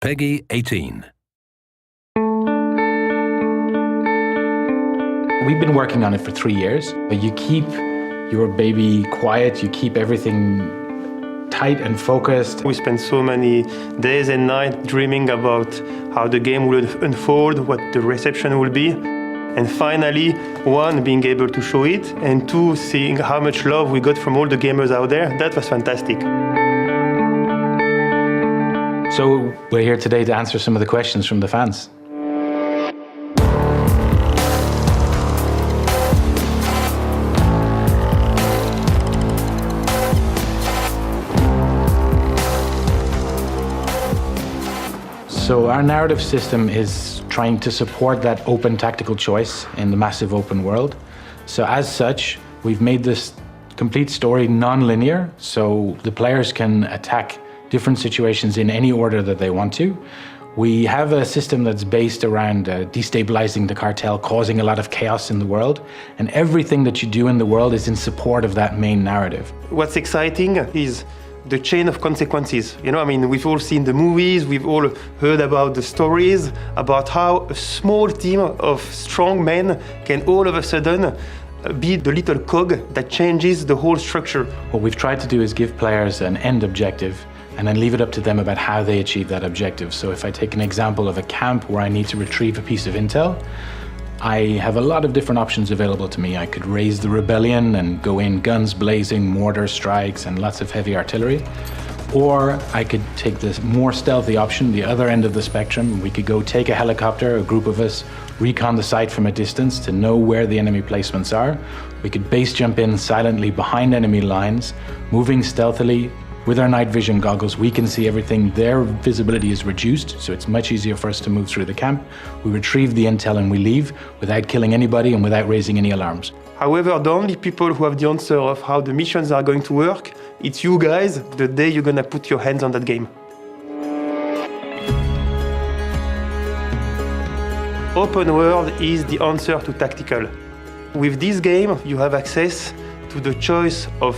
Peggy 18. We've been working on it for 3 years. You keep your baby quiet, you keep everything tight and focused. We spent so many days and nights dreaming about how the game will unfold, what the reception will be. And finally, one, being able to show it, and two, seeing how much love we got from all the gamers out there. That was fantastic. So we're here today to answer some of the questions from the fans. So our narrative system is trying to support that open tactical choice in the massive open world. So as such, we've made this complete story non-linear, so the players can attack different situations in any order that they want to. We have a system that's based around destabilizing the cartel, causing a lot of chaos in the world, and everything that you do in the world is in support of that main narrative. What's exciting is the chain of consequences. You know, I mean, we've all seen the movies, we've all heard about the stories, about how a small team of strong men can all of a sudden be the little cog that changes the whole structure. What we've tried to do is give players an end objective and then leave it up to them about how they achieve that objective. So if I take an example of a camp where I need to retrieve a piece of intel, I have a lot of different options available to me. I could raise the rebellion and go in guns blazing, mortar strikes, and lots of heavy artillery. Or I could take this more stealthy option, the other end of the spectrum. We could go take a helicopter, a group of us, recon the site from a distance to know where the enemy placements are. We could base jump in silently behind enemy lines, moving stealthily. With our night vision goggles, we can see everything. Their visibility is reduced, so it's much easier for us to move through the camp. We retrieve the intel and we leave without killing anybody and without raising any alarms. However, the only people who have the answer of how the missions are going to work, it's you guys, the day you're gonna put your hands on that game. Open world is the answer to tactical. With this game, you have access to the choice of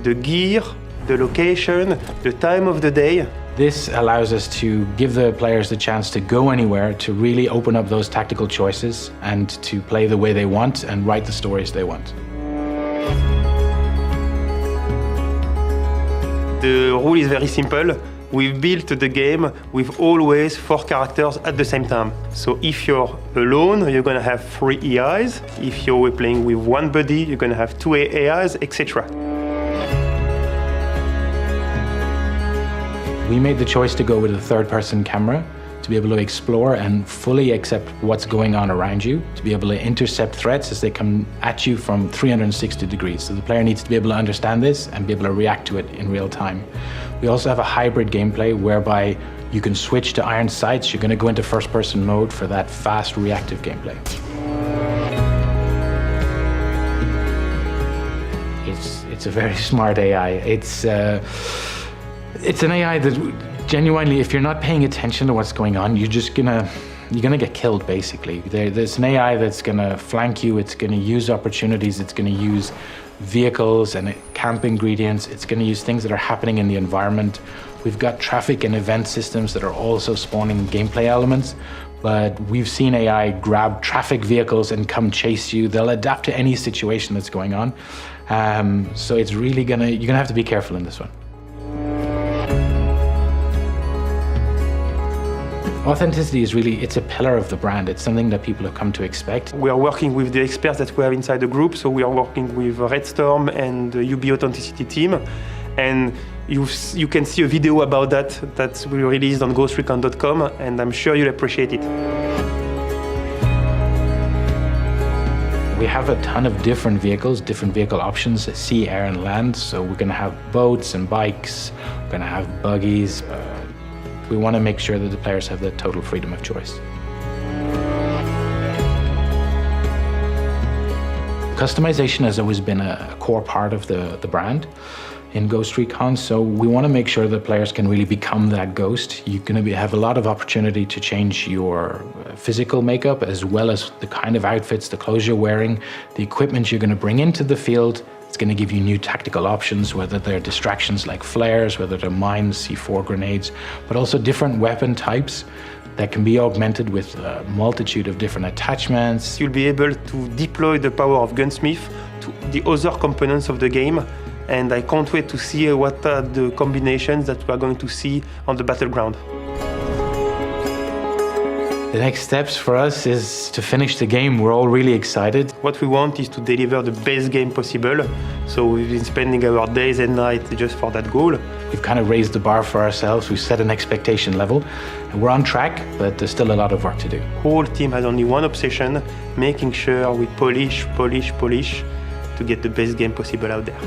the gear, the location, the time of the day. This allows us to give the players the chance to go anywhere, to really open up those tactical choices and to play the way they want and write the stories they want. The rule is very simple. We've built the game with always 4 characters at the same time. So if you're alone, you're gonna have 3 AIs. If you're playing with one buddy, you're gonna have 2 AIs, etc. We made the choice to go with a third-person camera to be able to explore and fully accept what's going on around you, to be able to intercept threats as they come at you from 360 degrees. So the player needs to be able to understand this and be able to react to it in real time. We also have a hybrid gameplay whereby you can switch to iron sights. You're going to go into first-person mode for that fast, reactive gameplay. It's a very smart AI. It's an AI that genuinely, if you're not paying attention to what's going on, you're gonna get killed, basically. There's an AI that's gonna flank you, it's gonna use opportunities, it's gonna use vehicles and camp ingredients, it's gonna use things that are happening in the environment. We've got traffic and event systems that are also spawning gameplay elements, but we've seen AI grab traffic vehicles and come chase you. They'll adapt to any situation that's going on. So it's really you're gonna have to be careful in this one. Authenticity is really, it's a pillar of the brand. It's something that people have come to expect. We are working with the experts that we have inside the group, so we are working with Red Storm and the UB Authenticity team. And you can see a video about that we released on GhostRecon.com, and I'm sure you'll appreciate it. We have a ton of different vehicles, different vehicle options, sea, air, and land. So we're gonna have boats and bikes, we're gonna have buggies. We want to make sure that the players have the total freedom of choice. Customization has always been a core part of the brand in Ghost Recon, so we want to make sure that players can really become that ghost. You're going to have a lot of opportunity to change your physical makeup as well as the kind of outfits, the clothes you're wearing, the equipment you're going to bring into the field It's going to give you new tactical options, whether they're distractions like flares, whether they're mines, C4 grenades, but also different weapon types that can be augmented with a multitude of different attachments. You'll be able to deploy the power of Gunsmith to the other components of the game, and I can't wait to see what are the combinations that we are going to see on the battleground. The next steps for us is to finish the game. We're all really excited. What we want is to deliver the best game possible, so we've been spending our days and nights just for that goal. We've kind of raised the bar for ourselves. We've set an expectation level, and we're on track, but there's still a lot of work to do. The whole team has only one obsession, making sure we polish to get the best game possible out there.